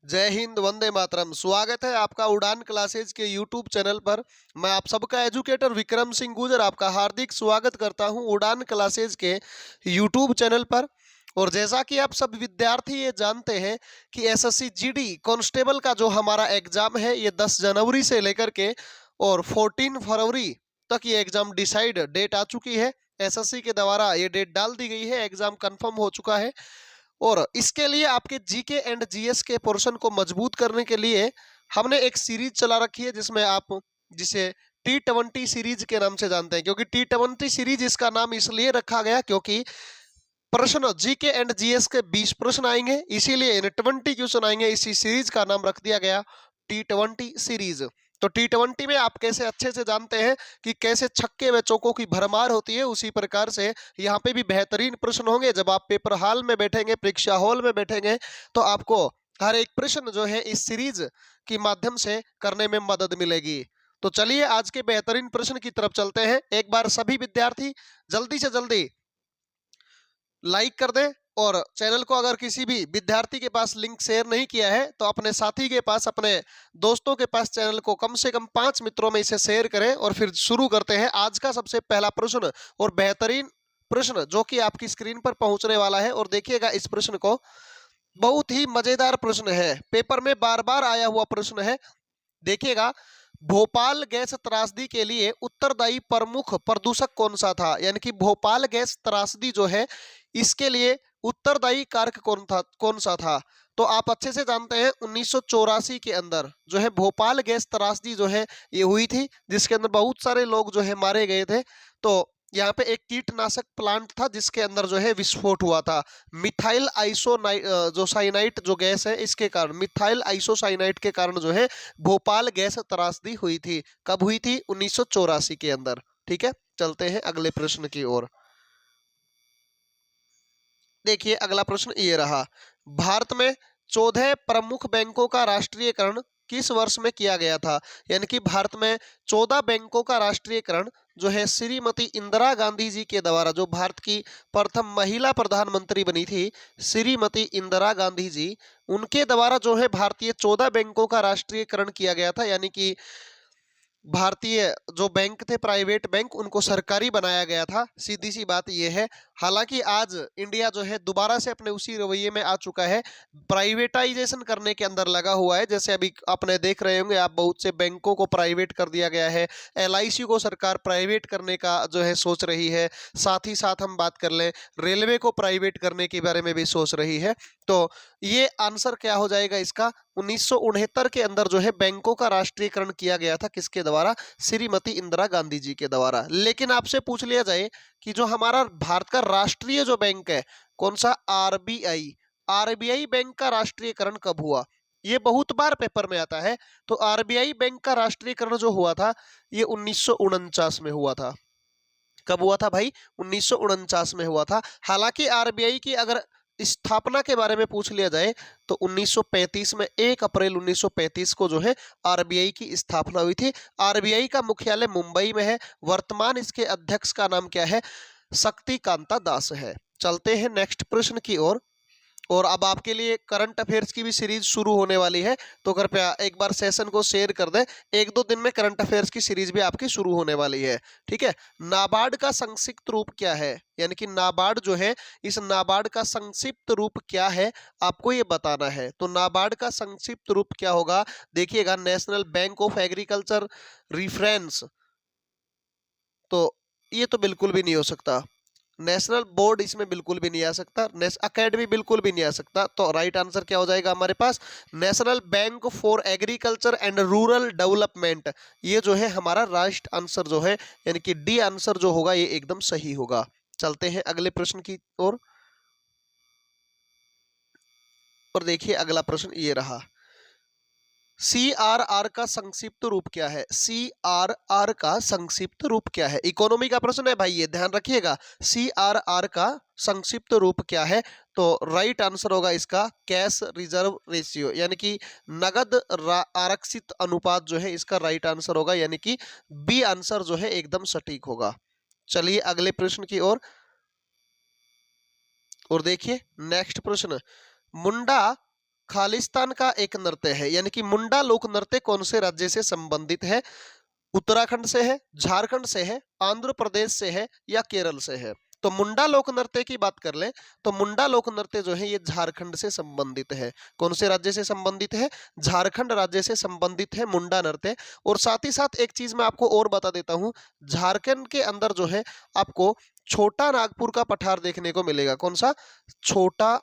जय हिंद, वंदे मातरम। स्वागत है आपका उड़ान क्लासेज के यूट्यूब चैनल पर। मैं आप सबका एजुकेटर विक्रम सिंह गुजर आपका हार्दिक स्वागत करता हूं उड़ान क्लासेज के यूट्यूब चैनल पर। और जैसा कि आप सब विद्यार्थी ये जानते हैं कि एसएससी जीडी कांस्टेबल का जो हमारा एग्जाम है ये 10 जनवरी से लेकर के और 14 फरवरी तक ये एग्जाम डिसाइड डेट आ चुकी है। एसएससी के द्वारा ये डेट डाल दी गई है, एग्जाम कंफर्म हो चुका है। और इसके लिए आपके जीके एंड जीएस के पोर्शन को मजबूत करने के लिए हमने एक सीरीज चला रखी है जिसमें आप जिसे T20 सीरीज के नाम से जानते हैं, क्योंकि T20 सीरीज इसका नाम इसलिए रखा गया क्योंकि प्रश्न जीके एंड जीएस के 20 प्रश्न आएंगे, इसीलिए 20 क्वेश्चन आएंगे। इसी सीरीज का नाम रख दिया गया T20 सीरीज। तो T20 में आप कैसे अच्छे से जानते हैं कि कैसे छक्के व चौकों की भरमार होती है, उसी प्रकार से यहाँ पे भी बेहतरीन प्रश्न होंगे। जब आप पेपर हॉल में बैठेंगे, परीक्षा हॉल में बैठेंगे, तो आपको हर एक प्रश्न जो है इस सीरीज के माध्यम से करने में मदद मिलेगी। तो चलिए आज के बेहतरीन प्रश्न की तरफ चलते हैं। एक बार सभी विद्यार्थी जल्दी से जल्दी लाइक कर दें, और चैनल को अगर किसी भी विद्यार्थी के पास लिंक शेयर नहीं किया है तो अपने साथी के पास, अपने दोस्तों के पास चैनल को कम से कम 5 मित्रों में इसे शेयर करें। और फिर शुरू करते हैं आज का सबसे पहला प्रश्न और बेहतरीन प्रश्न जो कि आपकी स्क्रीन पर पहुंचने वाला है। और देखिएगा इस प्रश्न को, बहुत ही मजेदार प्रश्न है, पेपर में बार बार आया हुआ प्रश्न है। देखिएगा, भोपाल गैस त्रासदी के लिए उत्तरदायी प्रमुख प्रदूषक कौन सा था? यानी कि भोपाल गैस त्रासदी जो है इसके लिए उत्तरदायी कारक कौन सा था? तो आप अच्छे से जानते हैं 1984 के अंदर जो है भोपाल गैस त्रासदी जो है ये हुई थी, जिसके अंदर बहुत सारे लोग जो है मारे गए थे। तो यहाँ पे एक कीटनाशक प्लांट था जिसके अंदर जो है विस्फोट हुआ था। मिथाइल आइसोनाइट जो साइनाइट जो गैस है, इसके कारण, मिथाइल आइसोसाइनाइट के कारण जो है भोपाल गैस त्रासदी हुई थी। कब हुई थी? 1984 के अंदर। ठीक है, चलते हैं अगले प्रश्न की ओर। देखिए अगला प्रश्न ये रहा, भारत में 14 प्रमुख बैंकों का राष्ट्रीयकरण किस वर्ष में किया गया था? यानी कि भारत में 14 बैंकों का राष्ट्रीयकरण जो है श्रीमती इंदिरा गांधी जी के द्वारा, जो भारत की प्रथम महिला प्रधानमंत्री बनी थी, श्रीमती इंदिरा गांधी जी, उनके द्वारा जो है भारतीय 14 बैंकों का राष्ट्रीयकरण किया गया था। यानी कि भारतीय जो बैंक थे, प्राइवेट बैंक, उनको सरकारी बनाया गया था। सीधी सी बात यह है। हालांकि आज इंडिया जो है दोबारा से अपने उसी रवैये में आ चुका है, प्राइवेटाइजेशन करने के अंदर लगा हुआ है। जैसे अभी आपने देख रहे होंगे, आप बहुत से बैंकों को प्राइवेट कर दिया गया है, एलआईसी को सरकार प्राइवेट करने का जो है सोच रही है। साथ ही साथ हम बात कर लें, रेलवे को प्राइवेट करने के बारे में भी सोच रही है। तो ये आंसर क्या हो जाएगा इसका? 1969 के अंदर जो है बैंकों का राष्ट्रीयकरण किया गया था, किसके द्वारा? श्रीमती इंदिरा गांधी जी के द्वारा। लेकिन आपसे पूछ लिया जाए कि जो हमारा भारत का राष्ट्रीय जो बैंक है, कौन सा? आरबीआई। आरबीआई बैंक का राष्ट्रीयकरण कब हुआ? ये बहुत बार पेपर में आता है। तो आरबीआई बैंक का राष्ट्रीयकरण जो हुआ था ये 1949 में हुआ था। कब हुआ था भाई? 1949 में हुआ था। हालांकि आरबीआई की अगर स्थापना के बारे में पूछ लिया जाए तो 1935 में, 1 अप्रैल 1935 को जो है आरबीआई की स्थापना हुई थी। आरबीआई का मुख्यालय मुंबई में है। वर्तमान इसके अध्यक्ष का नाम क्या है? शक्तिकांता दास है। चलते हैं नेक्स्ट प्रश्न की ओर। और अब आपके लिए करंट अफेयर्स की भी सीरीज शुरू होने वाली है, तो कृपया एक बार सेशन को शेयर कर दें। 1-2 दिन में करंट अफेयर्स की सीरीज भी आपकी शुरू होने वाली है। ठीक है, नाबार्ड का संक्षिप्त रूप क्या है? यानी कि नाबार्ड जो है, इस नाबार्ड का संक्षिप्त रूप क्या है, आपको ये बताना है। तो नाबार्ड का संक्षिप्त रूप क्या होगा? देखिएगा, national bank of agriculture reference. तो ये तो बिल्कुल भी नहीं हो सकता। नेशनल बोर्ड इसमें बिल्कुल भी नहीं आ सकता। अकेडमी बिल्कुल भी नहीं आ सकता। तो राइट आंसर क्या हो जाएगा हमारे पास? National bank for agriculture and rural development. ये जो है हमारा राइट आंसर जो है, यानी कि डी आंसर जो होगा ये एकदम सही होगा। चलते हैं अगले प्रश्न की ओर। और देखिए अगला प्रश्न ये रहा, CRR का संक्षिप्त रूप क्या है? CRR का संक्षिप्त रूप क्या है? इकोनॉमी का प्रश्न है भाई, ये ध्यान रखिएगा। CRR का संक्षिप्त रूप क्या है? तो राइट आंसर होगा इसका कैश रिजर्व रेशियो, यानी कि नगद आरक्षित अनुपात जो है इसका राइट आंसर होगा, यानी कि बी आंसर जो है एकदम सटीक होगा। चलिए अगले प्रश्न की ओर। और देखिए नेक्स्ट प्रश्न, मुंडा खालिस्तान का एक नृत्य है, यानी कि मुंडा लोक नृत्य कौन से राज्य से संबंधित है? उत्तराखंड से है, झारखंड से है, आंध्र प्रदेश से है या केरल से है? तो मुंडा लोक नृत्य की बात कर ले तो मुंडा लोक नृत्य जो है ये झारखंड से संबंधित है। कौन से राज्य से संबंधित है? झारखंड राज्य से संबंधित है मुंडा नृत्य। और साथ ही साथ एक चीज मैं आपको और बता देता हूं, झारखंड के अंदर जो है आपको छोटा नागपुर का पठार देखने को मिलेगा। कौन सा? छोटा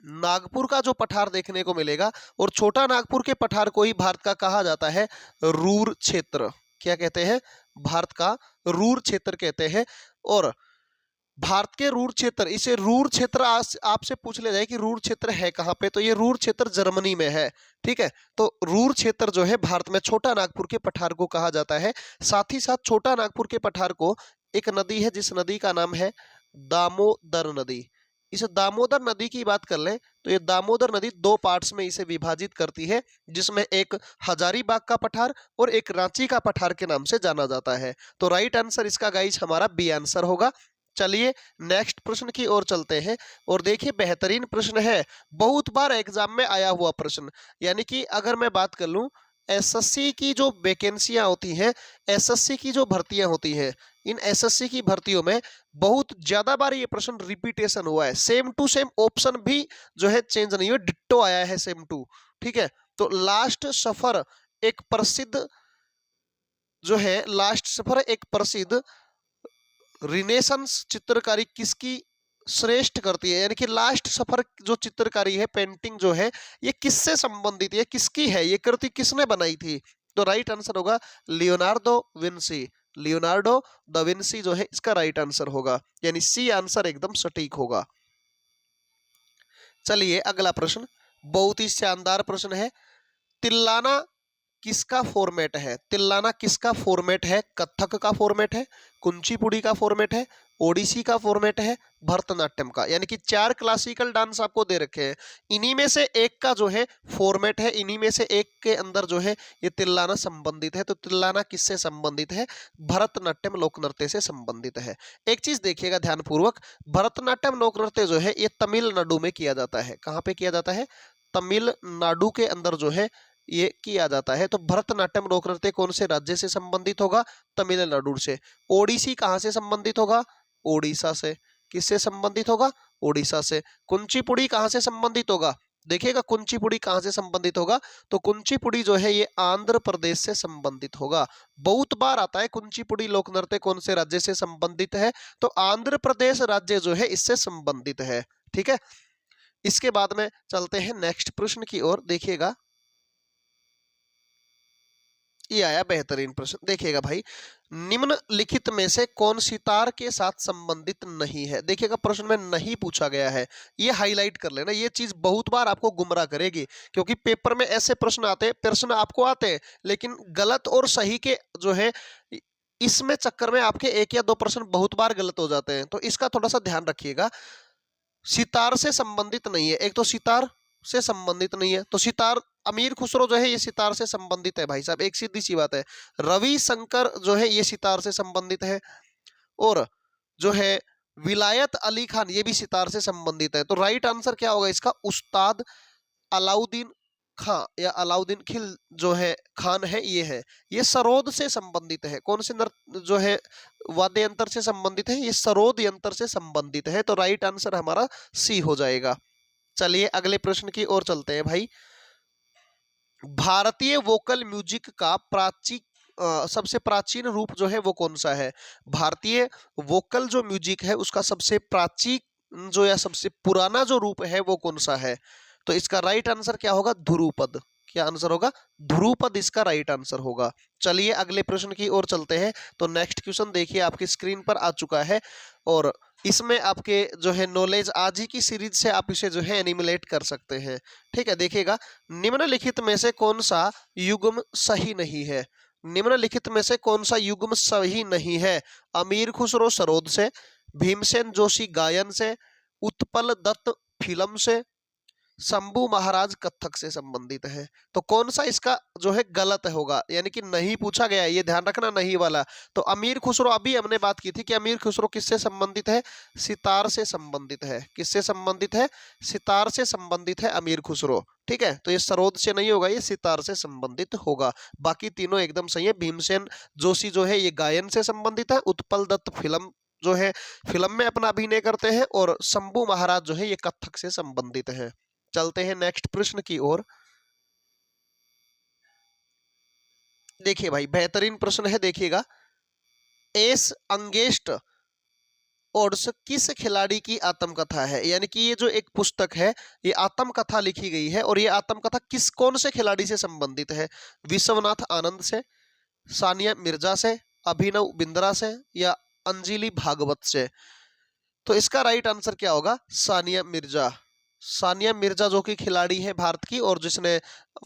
नागपुर का जो पठार देखने को मिलेगा। और छोटा नागपुर के पठार को ही भारत का कहा जाता है रूर क्षेत्र। क्या कहते हैं? भारत का रूर क्षेत्र कहते हैं। और भारत के रूर क्षेत्र, इसे रूर क्षेत्र आपसे पूछ ले जाए कि रूर क्षेत्र है कहाँ पे, तो ये रूर क्षेत्र जर्मनी में है। ठीक है, तो रूर क्षेत्र जो है भारत में छोटा नागपुर के पठार को कहा जाता है। साथ ही साथ छोटा नागपुर के पठार को एक नदी है जिस नदी का नाम है दामोदर नदी। इस दामोदर नदी की बात कर लें तो ये दामोदर नदी दो पार्ट्स में इसे विभाजित करती है, जिसमें एक हजारीबाग का पठार और एक रांची का पठार के नाम से जाना जाता है। तो राइट आंसर इसका गाइस हमारा बी आंसर होगा। चलिए नेक्स्ट प्रश्न की ओर चलते हैं। और देखिए बेहतरीन प्रश्न है, बहुत बार एग्जाम में आया हुआ प्रश्न। यानी कि अगर मैं बात कर लूं एसएससी की जो वैकेंसियां होती हैं, एसएससी की जो भर्तियां होती हैं, इन एसएससी की भर्तियों में बहुत ज्यादा बार ये प्रश्न रिपीटेशन हुआ है। सेम टू सेम ऑप्शन भी जो है चेंज नहीं हुआ, डिट्टो आया है सेम टू। ठीक है, तो लास्ट सफर एक प्रसिद्ध जो है, लास्ट सफर एक प्रसिद्ध रिनेसेंस चित्रकारी किसकी श्रेष्ठ करती है? यानी कि लास्ट सफर जो चित्रकारी है, पेंटिंग जो है, ये किससे संबंधित है, किसकी है, ये कृति किसने बनाई थी? तो राइट आंसर होगा Leonardo Vinci. Leonardo da Vinci जो है इसका राइट आंसर होगा, यानी सी आंसर एकदम सटीक होगा। चलिए अगला प्रश्न, बहुत ही शानदार प्रश्न है। तिल्लाना किसका फॉर्मेट है? तिल्लाना किसका फॉर्मेट है? कथक का फॉर्मेट है, कुंचीपुड़ी का फॉर्मेट है, ओडिसी का फॉर्मेट है, भरतनाट्यम का। यानी कि 4 क्लासिकल डांस आपको दे रखे हैं, इन्हीं में से एक का जो है फॉर्मेट है, इन्हीं में से एक के अंदर जो है ये तिल्लाना संबंधित है। तो तिल्लाना किससे संबंधित है? भरतनाट्यम लोक नृत्य से संबंधित है। एक चीज देखिएगा ध्यानपूर्वक, भरतनाट्यम लोक नृत्य जो है ये तमिलनाडु में किया जाता है। कहाँ पे किया जाता है? तमिलनाडु के अंदर जो है ये किया जाता है। तो भरतनाट्यम लोक नृत्य कौन से राज्य से संबंधित होगा? तमिलनाडु से। ओडिसी कहां से संबंधित होगा? ओडिशा से। किससे संबंधित होगा? ओडिशा से। कुंचीपुड़ी कहां से संबंधित होगा? देखिएगा कुंचीपुड़ी कहां से संबंधित होगा, तो कुंचीपुड़ी जो है ये आंध्र प्रदेश से संबंधित होगा। बहुत बार आता है कुंचीपुड़ी लोक नृत्य कौन से राज्य से संबंधित है, तो आंध्र प्रदेश राज्य जो है इससे संबंधित है। ठीक है, इसके बाद में चलते हैं नेक्स्ट प्रश्न की ओर। देखिएगा ये आया बेहतरीन प्रश्न। देखिएगा भाई, निम्नलिखित में से कौन सितार के साथ संबंधित नहीं है? देखिएगा प्रश्न में नहीं पूछा गया है, ये हाईलाइट कर लेना। ये चीज बहुत बार आपको गुमराह करेगी, क्योंकि पेपर में ऐसे प्रश्न आपको आते हैं, लेकिन गलत और सही के जो है इसमें चक्कर में आपके 1 या 2 प्रश्न बहुत बार गलत हो जाते हैं। तो इसका थोड़ा सा ध्यान रखिएगा। सितार से संबंधित नहीं है, एक तो सितार से संबंधित नहीं है, तो सितार अमीर खुसरो जो है ये सितार से संबंधित है भाई साहब, एक सीधी सी बात है। रवि शंकर जो है ये सितार से संबंधित है, और जो है विलायत अली खान ये भी सितार से संबंधित है। तो राइट आंसर क्या होगा इसका? उस्ताद अलाउद्दीन खां या अलाउद्दीन खिल जो है खान है, ये है, ये सरोद से संबंधित है। कौन से जो है वाद्य यंत्र से संबंधित है? ये सरोद यंत्र से संबंधित है। तो राइट आंसर हमारा सी हो जाएगा। चलिए अगले प्रश्न की ओर चलते हैं भाई। भारतीय वोकल म्यूजिक का सबसे प्राचीन रूप जो है वो कौन सा है? भारतीय वोकल जो म्यूजिक है उसका सबसे प्राचीन जो या सबसे पुराना जो रूप है वो कौन सा है? तो इसका राइट आंसर क्या होगा? ध्रुपद। क्या आंसर होगा? ध्रुपद इसका राइट आंसर होगा। चलिए अगले प्रश्न की ओर चलते हैं। तो नेक्स्ट क्वेश्चन देखिए आपकी स्क्रीन पर आ चुका है, और इसमें आपके जो है नॉलेज आज ही की सीरीज से आप इसे जो है एनिमुलेट कर सकते हैं। ठीक है, देखिएगा, निम्नलिखित में से कौन सा युग्म सही नहीं है? निम्नलिखित में से कौन सा युग्म सही नहीं है? अमीर खुसरो सरोद से, भीमसेन जोशी गायन से, उत्पल दत्त फिल्म से, शंभू महाराज कत्थक से संबंधित है। तो कौन सा इसका जो है गलत होगा, यानी कि नहीं पूछा गया है, ये ध्यान रखना नहीं वाला। तो अमीर खुसरो, अभी हमने बात की थी कि अमीर खुसरो किससे संबंधित है, सितार से संबंधित है। किससे संबंधित है, सितार से संबंधित है अमीर खुसरो। ठीक है, तो ये सरोद से नहीं होगा, ये सितार से संबंधित होगा। बाकी तीनों एकदम सही है। भीमसेन जोशी जो है ये गायन से संबंधित है, उत्पल दत्त फिल्म जो है फिल्म में अपना अभिनय करते हैं, और शंभू महाराज जो है ये कथक से संबंधित है। चलते हैं नेक्स्ट प्रश्न की ओर। देखिए भाई बेहतरीन प्रश्न है, देखिएगा। एस अंगेस्ट ओड्स किस खिलाड़ी की आत्मकथा है, यानी कि ये जो एक पुस्तक है ये आत्मकथा लिखी गई है, और ये आत्मकथा किस कौन से खिलाड़ी से संबंधित है, विश्वनाथ आनंद से, सानिया मिर्जा से, अभिनव बिंद्रा से, या अंजलि भागवत से। तो इसका राइट आंसर क्या होगा, सानिया मिर्जा। सानिया मिर्जा जो कि खिलाड़ी है भारत की, और जिसने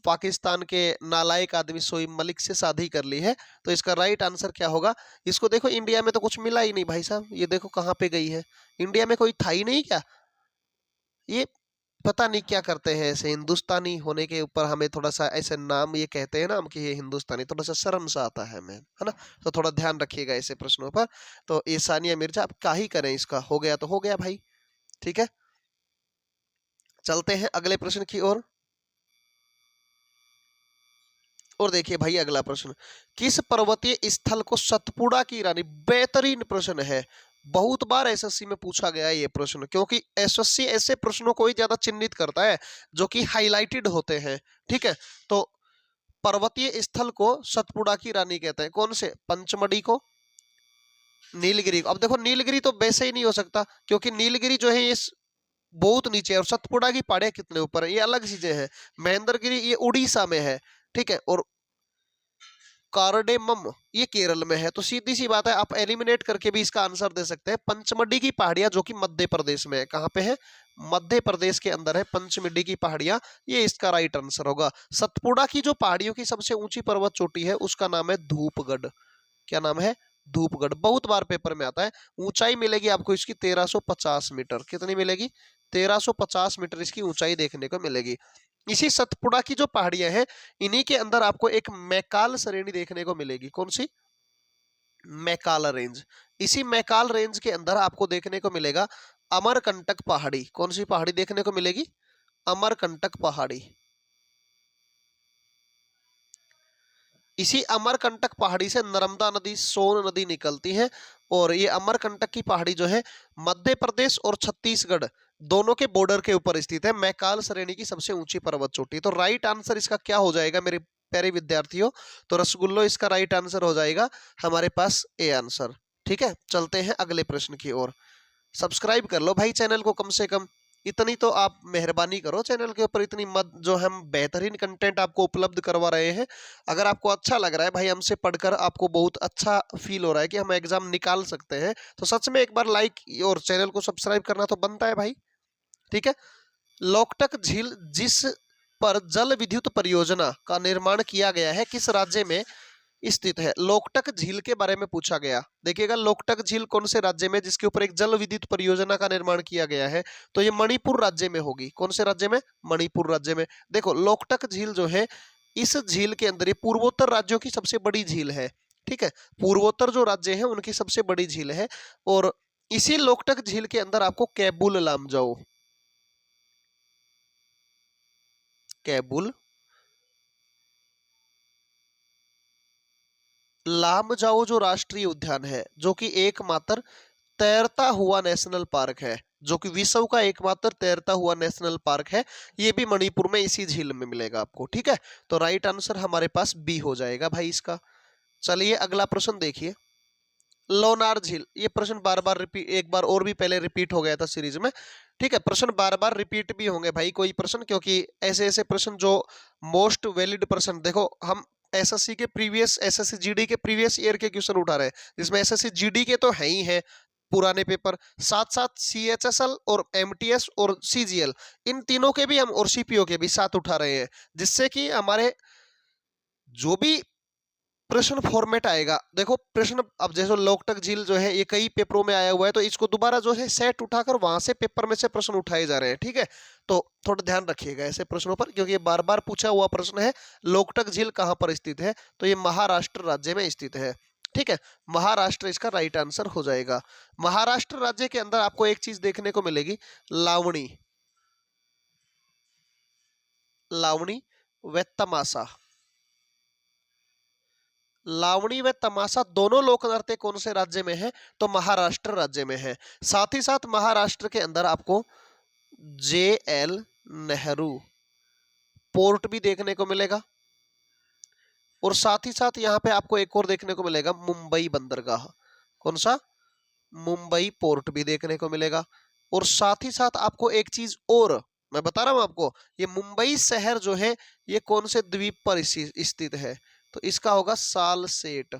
पाकिस्तान के नालायक आदमी शोएब मलिक से शादी कर ली है। तो इसका राइट आंसर क्या होगा, इसको देखो इंडिया में तो कुछ मिला ही नहीं भाई साहब, ये देखो कहाँ पे गई है, इंडिया में कोई था ही नहीं क्या। ये पता नहीं क्या करते हैं, ऐसे हिंदुस्तानी होने के ऊपर हमें थोड़ा सा ऐसे नाम ये कहते हैं ना हम कि ये हिंदुस्तानी, थोड़ा सा शर्म सा आता है हमें, है ना। तो थोड़ा ध्यान रखिएगा ऐसे प्रश्नों पर। तो ये सानिया मिर्जा, अब क्या ही करें, इसका हो गया तो हो गया भाई। ठीक है, चलते हैं अगले प्रश्न की ओर। और देखिए भाई अगला प्रश्न, किस पर्वतीय स्थल को सतपुड़ा की रानी, बेहतरीन प्रश्न है। बहुत बार एसएससी में पूछा गया है ये प्रश्न, क्योंकि एसएससी ऐसे प्रश्नों को ही ज्यादा चिन्हित करता है जो कि हाईलाइटेड होते हैं। ठीक है, तो पर्वतीय स्थल को सतपुड़ा की रानी कहते हैं, कौन से, पंचमढ़ी को, नीलगिरी को। अब देखो नीलगिरी तो वैसे ही नहीं हो सकता, क्योंकि नीलगिरी जो है ये बहुत नीचे है, और सतपुड़ा की पहाड़ियां कितने ऊपर है, ये अलग चीजें हैं। महेंद्रगिरी ये उड़ीसा में है, ठीक है, और कार्डेमम ये केरल में है। तो सीधी सी बात है, आप एलिमिनेट करके भी इसका आंसर दे सकते हैं, पंचमढ़ी की पहाड़ियां जो कि मध्य प्रदेश में है। कहां पे है, मध्य प्रदेश के अंदर है पंचमढ़ी की पहाड़ियां, ये इसका राइट आंसर होगा। सतपुड़ा की जो पहाड़ियों की सबसे ऊंची पर्वत चोटी है उसका नाम है धूपगढ़। क्या नाम है, धूपगढ़। बहुत बार पेपर में आता है। ऊंचाई मिलेगी आपको इसकी 1350 मीटर। कितनी मिलेगी, 1350 मीटर इसकी ऊंचाई देखने को मिलेगी। इसी सतपुड़ा की जो पहाड़ियां हैं इन्हीं के अंदर आपको एक मैकाल श्रेणी देखने को मिलेगी। कौन सी, मैकाल रेंज। इसी मैकाल रेंज के अंदर आपको देखने को मिलेगा अमरकंटक पहाड़ी। कौन सी पहाड़ी देखने को मिलेगी, अमरकंटक पहाड़ी। इसी अमरकंटक पहाड़ी से नर्मदा नदी, सोन नदी निकलती है, और ये अमरकंटक की पहाड़ी जो है मध्य प्रदेश और छत्तीसगढ़ दोनों के बॉर्डर के ऊपर स्थित है। मैकाल श्रेणी की सबसे ऊंची पर्वत चोटी। तो राइट आंसर इसका क्या हो जाएगा मेरे प्यारे विद्यार्थियों, तो रसगुल्लो इसका राइट आंसर हो जाएगा हमारे पास ए आंसर। ठीक है, चलते हैं अगले प्रश्न की ओर। सब्सक्राइब कर लो भाई चैनल को, कम से कम इतनी तो आप मेहरबानी करो चैनल के ऊपर, इतनी मत जो हम बेहतरीन कंटेंट आपको उपलब्ध करवा रहे हैं। अगर आपको अच्छा लग रहा है भाई, हमसे पढ़कर आपको बहुत अच्छा फील हो रहा है कि हम एग्जाम निकाल सकते हैं, तो सच में एक बार लाइक और चैनल को सब्सक्राइब करना तो बनता है भाई। ठीक है, लोकटक झील जिस पर जल विद्युत परियोजना का निर्माण किया गया है किस राज्य में स्थित है। लोकटक झील के बारे में पूछा गया। देखिएगा लोकटक झील कौन से राज्य में, जिसके ऊपर एक जल विद्युत परियोजना का निर्माण किया गया है, तो ये मणिपुर राज्य में होगी। कौन से राज्य में, मणिपुर राज्य में। देखो लोकटक झील जो है, इस झील के अंदर ये पूर्वोत्तर राज्यों की सबसे बड़ी झील है। ठीक है, पूर्वोत्तर जो राज्य है उनकी सबसे बड़ी झील है, और इसी लोकटक झील के अंदर आपको कैबुल लामजाओ, कैबुल लामजाओ जो राष्ट्रीय उद्यान है, जो कि एकमात्र तैरता हुआ नेशनल पार्क है, जो कि विश्व का एकमात्र तैरता हुआ नेशनल पार्क है, ये भी मणिपुर में इसी झील में मिलेगा आपको। ठीक है, तो राइट आंसर हमारे पास बी हो जाएगा भाई इसका। चलिए अगला प्रश्न देखिए, लोनार झील। ये प्रश्न बार बार रिपीट, एक बार और भी पहले रिपीट हो गया था सीरीज में। ठीक है, प्रश्न बार बार रिपीट भी होंगे भाई कोई प्रश्न, क्योंकि ऐसे ऐसे प्रश्न जो मोस्ट वैलिड प्रश्न, देखो हम एसएससी के प्रीवियस, एसएससी जीडी के प्रीवियस ईयर के क्वेश्चन उठा रहे हैं, जिसमें एसएससी जीडी के तो है ही है पुराने पेपर, साथ साथ सीएचएसएल और एमटीएस और सीजीएल, इन तीनों के भी हम, और सीपीओ के भी साथ उठा रहे हैं, जिससे कि हमारे जो भी प्रश्न फॉर्मेट आएगा। देखो प्रश्न, अब जैसे लोकटक झील जो है ये कई पेपरों में आया हुआ है, तो इसको दोबारा जो है सेट उठाकर वहां से पेपर में से प्रश्न उठाए जा रहे हैं, ठीक है। तो थोड़ा ध्यान रखिएगा ऐसे प्रश्नों पर, क्योंकि ये बार बार पूछा हुआ प्रश्न है। लोकटक झील कहाँ पर स्थित है, तो ये महाराष्ट्र राज्य में स्थित है, ठीक है। महाराष्ट्र इसका राइट आंसर हो जाएगा। महाराष्ट्र राज्य के अंदर आपको एक चीज देखने को मिलेगी, लावणी, लावणी व तमाशा। लावणी व तमाशा दोनों लोक नृत्य कौन से राज्य में है, तो महाराष्ट्र राज्य में है। साथ ही साथ महाराष्ट्र के अंदर आपको JL नेहरू पोर्ट भी देखने को मिलेगा, और साथ ही साथ यहाँ पे आपको एक और देखने को मिलेगा, मुंबई बंदरगाह। कौन सा, मुंबई पोर्ट भी देखने को मिलेगा। और साथ ही साथ आपको एक चीज और मैं बता रहा हूं आपको, ये मुंबई शहर जो है ये कौन से द्वीप पर स्थित है, तो इसका होगा सालसेट।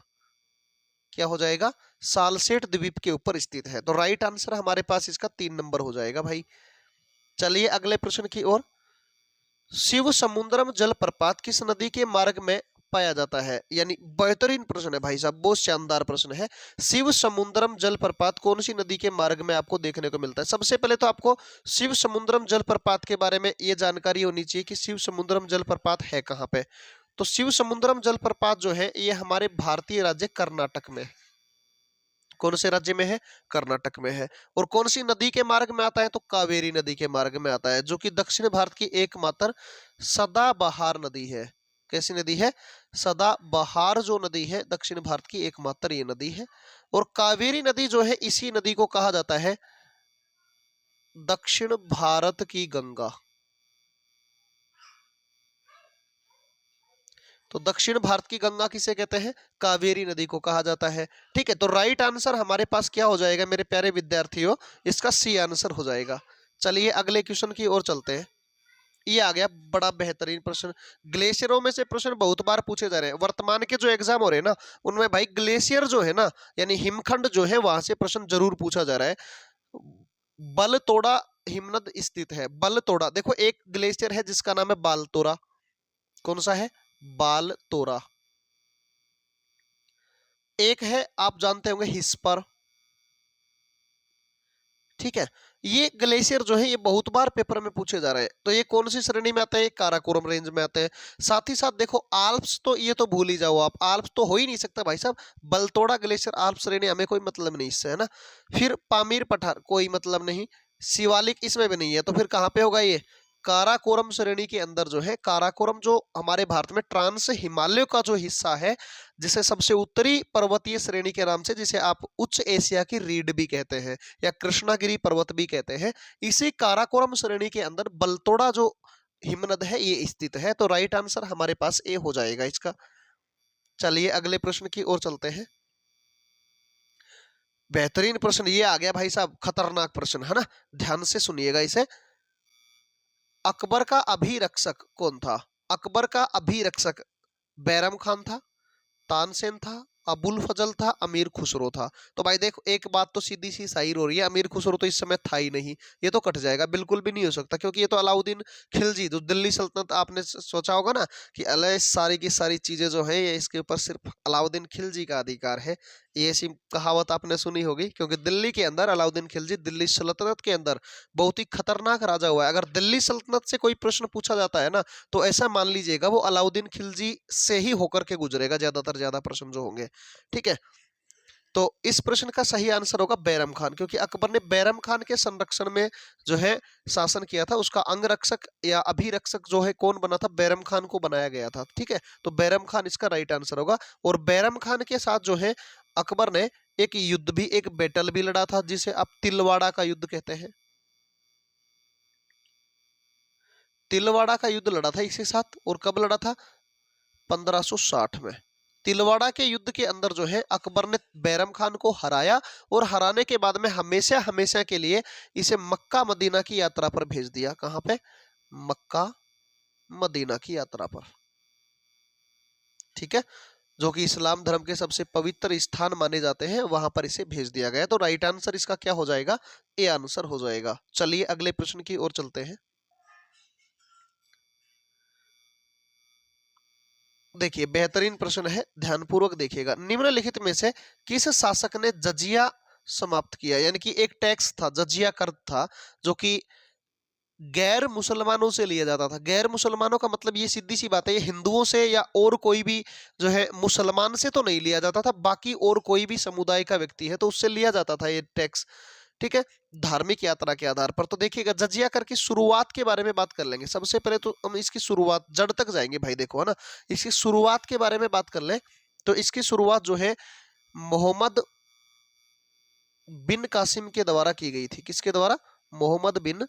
क्या हो जाएगा, सालसेट द्वीप के ऊपर स्थित है। तो राइट आंसर हमारे पास इसका 3 नंबर हो जाएगा भाई। चलिए अगले प्रश्न की ओर। शिव समुद्रम जलप्रपात किस नदी के मार्ग में पाया जाता है, यानी बेहतरीन प्रश्न है भाई साहब, बहुत शानदार प्रश्न है। शिव समुद्रम जलप्रपात कौन सी नदी के मार्ग में आपको देखने को मिलता है। सबसे पहले तो आपको शिव समुद्रम जलप्रपात के बारे में ये जानकारी होनी चाहिए कि शिव समुद्रम जलप्रपात है कहाँ पे। तो शिव समुद्रम जलप्रपात जो है ये हमारे भारतीय राज्य कर्नाटक में, कौन से राज्य में है, कर्नाटक में है। और कौन सी नदी के मार्ग में आता है, तो कावेरी नदी के मार्ग में आता है, जो कि दक्षिण भारत की एकमात्र सदाबहार नदी है। कैसी नदी है, सदाबहार जो नदी है दक्षिण भारत की एकमात्र ये नदी है। और कावेरी नदी जो है इसी नदी को कहा जाता है दक्षिण भारत की गंगा। तो दक्षिण भारत की गंगा किसे कहते हैं, कावेरी नदी को कहा जाता है, ठीक है। तो राइट आंसर हमारे पास क्या हो जाएगा मेरे प्यारे विद्यार्थियों, इसका सी आंसर हो जाएगा। चलिए अगले क्वेश्चन की ओर चलते हैं। ये आ गया बड़ा बेहतरीन प्रश्न। ग्लेशियरों में से प्रश्न बहुत बार पूछे जा रहे हैं, वर्तमान के जो एग्जाम हो रहे हैं ना उनमें भाई ग्लेशियर जो है ना, यानी हिमखंड जो है वहां से प्रश्न जरूर पूछा जा रहा है। बलतोड़ा हिमनद स्थित है, बलतोड़ा। देखो एक ग्लेशियर है जिसका नाम है बालतोरा। कौन सा है, बालतोरा। एक है आप जानते होंगे हिस्पर, ठीक है। ये ग्लेशियर जो है ये बहुत बार पेपर में पूछे जा रहे हैं। तो ये कौन सी श्रेणी में आता है, काराकोरम रेंज में आते हैं। साथ ही साथ देखो आल्प्स, तो ये तो भूल ही जाओ आप, आल्प्स तो हो ही नहीं सकता भाई साहब। बलतोड़ा ग्लेशियर आल्प्स श्रेणी, हमें कोई मतलब नहीं इससे, है ना। फिर पामीर पठार कोई मतलब नहीं, शिवालिक इसमें भी नहीं है, तो फिर कहाँ पे होगा ये, काराकोरम श्रेणी के अंदर जो है। काराकोरम जो हमारे भारत में ट्रांस हिमालय का जो हिस्सा है, जिसे सबसे उत्तरी पर्वतीय श्रेणी के नाम से, जिसे आप उच्च एशिया की रीड भी कहते हैं या कृष्णागिरी पर्वत भी कहते हैं, इसी काराकोरम श्रेणी के अंदर बलतोड़ा जो हिमनद है ये स्थित है। तो राइट आंसर हमारे पास ए हो जाएगा इसका। चलिए अगले प्रश्न की ओर चलते हैं। बेहतरीन प्रश्न ये आ गया भाई साहब, खतरनाक प्रश्न है ना, ध्यान से सुनिएगा इसे। अकबर का अभिरक्षक कौन था, अकबर का अभिरक्षक बैरम खान था, तानसेन था, अबुल फजल था, अमीर खुसरो था। तो भाई देखो एक बात तो सीधी सी साहिर हो रही है, अमीर खुसरो तो इस समय था ही नहीं, ये तो कट जाएगा, बिल्कुल भी नहीं हो सकता, क्योंकि ये तो अलाउद्दीन खिलजी जो दिल्ली सल्तनत, आपने सोचा होगा ना कि अल्लाह सारी की सारी चीजें जो है ये इसके ऊपर सिर्फ अलाउद्दीन खिलजी का अधिकार है। ये ऐसी कहावत आपने सुनी होगी, क्योंकि दिल्ली के अंदर अलाउद्दीन खिलजी दिल्ली सल्तनत के अंदर बहुत ही खतरनाक राजा हुआ है। अगर दिल्ली सल्तनत से कोई प्रश्न पूछा जाता है ना, तो ऐसा मान लीजिएगा वो अलाउद्दीन खिलजी से ही होकर के गुजरेगा, ज्यादातर ज्यादा प्रश्न जो होंगे, ठीक है। तो इस प्रश्न का सही आंसर होगा बैरम खान, क्योंकि अकबर ने बैरम खान के संरक्षण में जो है शासन किया था। उसका अंगरक्षक या अभिरक्षक जो है कौन बना था, बैरम खान को बनाया गया था, ठीक है। तो बैरम खान इसका राइट आंसर होगा। और बैरम खान के साथ जो है अकबर ने एक युद्ध भी, एक बैटल भी लड़ा था, जिसे आप तिलवाड़ा का युद्ध कहते हैं। तिलवाड़ा का युद्ध लड़ा था इसके साथ, और कब लड़ा था, 1560 में। तिलवाड़ा के युद्ध के अंदर जो है अकबर ने बैरम खान को हराया, और हराने के बाद में हमेशा हमेशा के लिए इसे मक्का मदीना की यात्रा पर भेज दिया। कहां पे, मक्का मदीना की यात्रा पर, ठीक है, जो कि इस्लाम धर्म के सबसे पवित्र स्थान माने जाते हैं, वहां पर इसे भेज दिया गया। तो राइट आंसर इसका क्या हो जाएगा, ए आंसर हो जाएगा। चलिए अगले प्रश्न की ओर चलते हैं। देखिए बेहतरीन प्रश्न है, ध्यानपूर्वक देखिएगा। निम्नलिखित में से किस शासक ने जजिया समाप्त किया? यानी कि एक टैक्स था, जजिया कर था, जो कि गैर मुसलमानों से लिया जाता था। गैर मुसलमानों का मतलब ये सीधी सी बात है, ये हिंदुओं से या और कोई भी जो है मुसलमान से तो नहीं लिया जाता था, बाकी और कोई भी समुदाय का व्यक्ति है तो उससे लिया जाता था ये टैक्स। ठीक है, धार्मिक यात्रा के आधार पर। तो देखिएगा जजिया कर की शुरुआत के बारे में बात कर लेंगे। सबसे पहले तो हम इसकी शुरुआत जड़ तक जाएंगे भाई, देखो है ना, इसकी शुरुआत के बारे में बात कर ले तो इसकी शुरुआत जो है मोहम्मद बिन कासिम के द्वारा की गई थी। किसके द्वारा? मोहम्मद बिन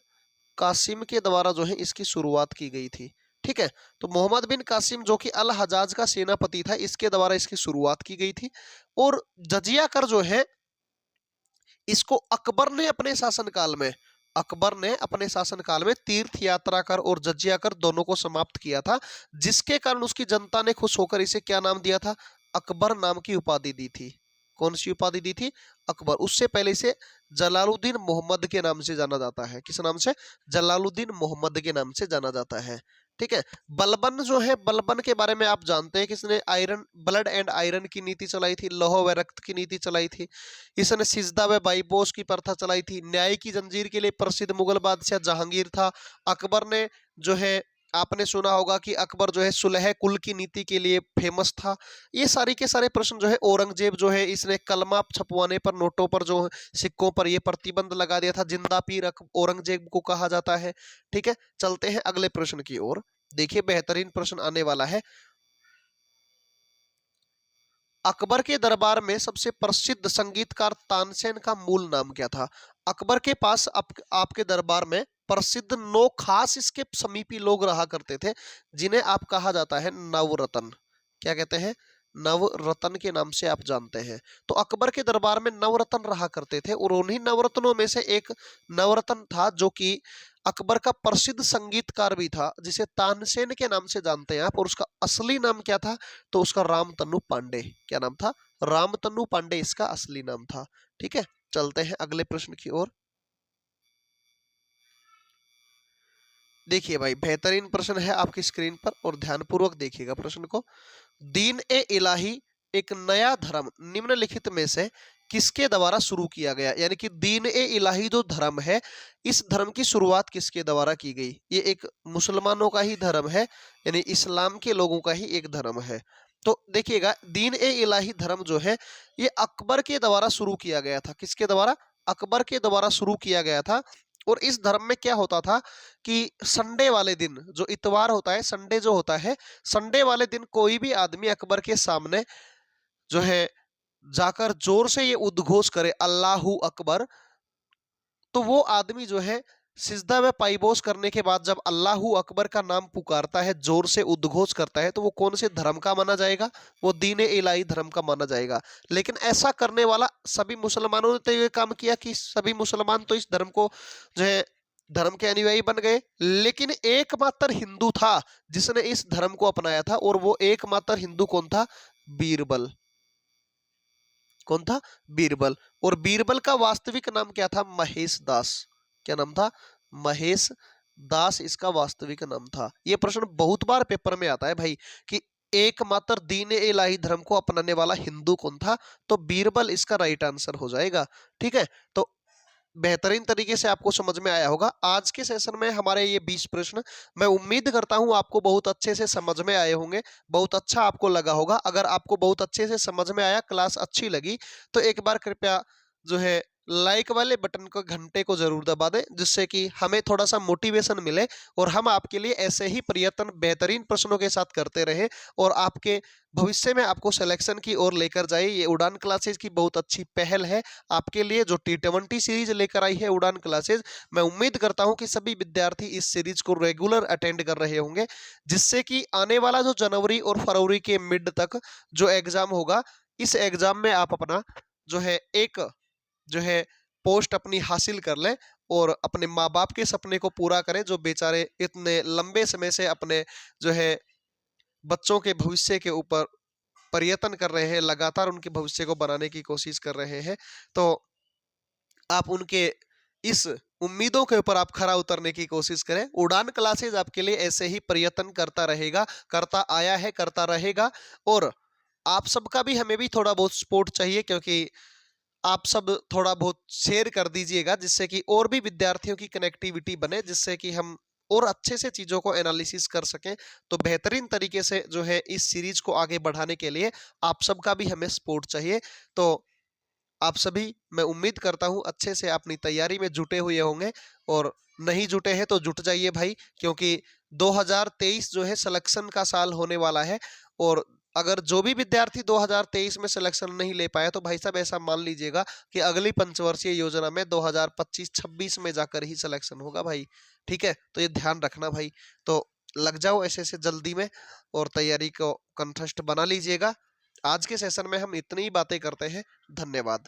कासिम के द्वारा जो है इसकी शुरुआत की गई थी। ठीक है, तो मोहम्मद बिन कासिम जो कि अल हजाज का सेनापति था, इसके द्वारा इसकी शुरुआत की गई थी। और जजिया कर जो है इसको अकबर ने अपने शासनकाल में, अकबर ने अपने शासनकाल में तीर्थ यात्रा कर और जजिया कर दोनों को समाप्त किया था, जिसके कारण उसकी जनता ने खुश होकर इसे क्या नाम दिया था? अकबर नाम की उपाधि दी थी। कौन सी उपाधि दी थी? अकबर। उससे पहले इसे जलालुद्दीन मोहम्मद के नाम से जाना जाता है। किस नाम से? जलालुद्दीन मोहम्मद के नाम से जाना जाता है। ठीक है, बलबन जो है, बलबन के बारे में आप जानते हैं, किसने आयरन, ब्लड एंड आयरन की नीति चलाई थी, लौह व रक्त की नीति चलाई थी। इसने सिजदा व बाईपोश की प्रथा चलाई थी। न्याय की जंजीर के लिए प्रसिद्ध मुगल बादशाह जहांगीर था। अकबर ने जो है, आपने सुना होगा कि अकबर जो है सुलह कुल की नीति के लिए फेमस था। ये सारी के सारे प्रश्न जो है, औरंगजेब जो है इसने कलमा छपवाने पर, नोटों पर, जो सिक्कों पर ये प्रतिबंध लगा दिया था। जिंदा पीर औरंगजेब को कहा जाता है। ठीक है, चलते हैं अगले प्रश्न की ओर। देखिए बेहतरीन प्रश्न आने वाला है। अकबर के दरबार में सबसे प्रसिद्ध संगीतकार तानसेन का मूल नाम क्या था? अकबर के पास आपके दरबार में प्रसिद्ध 9 खास इसके समीपी लोग रहा करते थे, जिन्हें आप कहा जाता है नवरत्न। क्या कहते हैं? नवरत्न के नाम से आप जानते हैं। तो अकबर के दरबार में नवरत्न रहा करते थे, और उन्हीं नवरत्नों में से एक नवरत्न था जो कि अकबर का प्रसिद्ध संगीतकार भी था, जिसे तानसेन के नाम से जानते हैं आप। और उसका असली नाम क्या था? तो उसका रामतनु पांडे। क्या नाम था? रामतनु पांडे इसका असली नाम था। ठीक है, चलते हैं अगले प्रश्न की ओर। देखिए भाई बेहतरीन प्रश्न है आपकी स्क्रीन पर, और ध्यानपूर्वक देखिएगा प्रश्न को। दीन ए इलाही एक नया धर्म निम्नलिखित में से किसके द्वारा शुरू किया गया? यानी कि दीन ए इलाही जो धर्म है, इस धर्म की शुरुआत किसके द्वारा की गई? ये एक मुसलमानों का ही धर्म है, यानी इस्लाम के लोगों का ही एक धर्म है। तो देखिएगा दीन ए इलाही धर्म जो है ये अकबर के द्वारा शुरू किया गया था। किसके द्वारा? अकबर के द्वारा शुरू किया गया था। और इस धर्म में क्या होता था कि संडे वाले दिन, जो इतवार होता है, संडे जो होता है, संडे वाले दिन कोई भी आदमी अकबर के सामने जो है जाकर जोर से ये उद्घोष करे अल्लाहू अकबर, तो वो आदमी जो है सिजदा में पाइबोस करने के बाद जब अल्लाहू अकबर का नाम पुकारता है, जोर से उद्घोष करता है, तो वो कौन से धर्म का माना जाएगा? वो दीन इलाही धर्म का माना जाएगा। लेकिन ऐसा करने वाला सभी मुसलमानों ने तो ये काम किया कि सभी मुसलमान तो इस धर्म को जो है धर्म के अनुयायी बन गए, लेकिन एकमात्र हिंदू था जिसने इस धर्म को अपनाया था, और वो एकमात्र हिंदू कौन था? बीरबल। कौन था? बीरबल। और बीरबल का वास्तविक नाम क्या था? महेश दास। क्या नाम था? महेश दास इसका वास्तविक नाम था। यह प्रश्न बहुत बार पेपर में आता है भाई कि एकमात्र दीन ए इलाही धर्म को अपनाने वाला हिंदू कौन था? तो बीरबल इसका राइट आंसर हो जाएगा। ठीक है, तो बेहतरीन तरीके से आपको समझ में आया होगा। आज के सेशन में हमारे ये 20 प्रश्न, मैं उम्मीद करता हूं आपको बहुत अच्छे से समझ में आए होंगे, बहुत अच्छा आपको लगा होगा। अगर आपको बहुत अच्छे से समझ में आया, क्लास अच्छी लगी, तो एक बार कृपया जो है लाइक वाले बटन को, घंटे को जरूर दबा दें, जिससे कि हमें थोड़ा सा मोटिवेशन मिले और हम आपके लिए ऐसे ही प्रयत्न बेहतरीन प्रश्नों के साथ करते रहे, और आपके भविष्य में आपको सिलेक्शन की ओर लेकर जाए। ये उड़ान क्लासेज की बहुत अच्छी पहल है आपके लिए, जो T20 सीरीज लेकर आई है उड़ान क्लासेज। मैं उम्मीद करता हूं कि सभी विद्यार्थी इस सीरीज को रेगुलर अटेंड कर रहे होंगे, जिससे कि आने वाला जो जनवरी और फरवरी के मिड तक जो एग्जाम होगा, इस एग्जाम में आप अपना जो है एक जो है पोस्ट अपनी हासिल कर लें, और अपने माँ बाप के सपने को पूरा करें, जो बेचारे इतने लंबे समय से अपने जो है बच्चों के भविष्य के ऊपर प्रयत्न कर रहे हैं, लगातार उनके भविष्य को बनाने की कोशिश कर रहे हैं। तो आप उनके इस उम्मीदों के ऊपर आप खरा उतरने की कोशिश करें। उड़ान क्लासेज आपके लिए ऐसे ही प्रयत्न करता रहेगा, करता आया है, करता रहेगा। और आप सबका भी, हमें भी थोड़ा बहुत सपोर्ट चाहिए, क्योंकि आप सब थोड़ा बहुत शेयर कर दीजिएगा, जिससे कि और भी विद्यार्थियों की कनेक्टिविटी बने, जिससे कि हम और अच्छे से चीजों को एनालिसिस कर सकें। तो बेहतरीन तरीके से जो है इस सीरीज को आगे बढ़ाने के लिए आप सबका भी हमें सपोर्ट चाहिए। तो आप सभी, मैं उम्मीद करता हूं अच्छे से अपनी तैयारी में जुटे हुए होंगे, और नहीं जुटे हैं तो जुट जाइए भाई, क्योंकि 2023 जो है सिलेक्शन का साल होने वाला है। और अगर जो भी विद्यार्थी 2023 में सिलेक्शन नहीं ले पाया, तो भाई साहब ऐसा मान लीजिएगा कि अगली पंचवर्षीय योजना में 2025-26 में जाकर ही सिलेक्शन होगा भाई। ठीक है, तो ये ध्यान रखना भाई। तो लग जाओ ऐसे ऐसे जल्दी में, और तैयारी को कंठस्थ बना लीजिएगा। आज के सेशन में हम इतनी ही बातें करते हैं। धन्यवाद।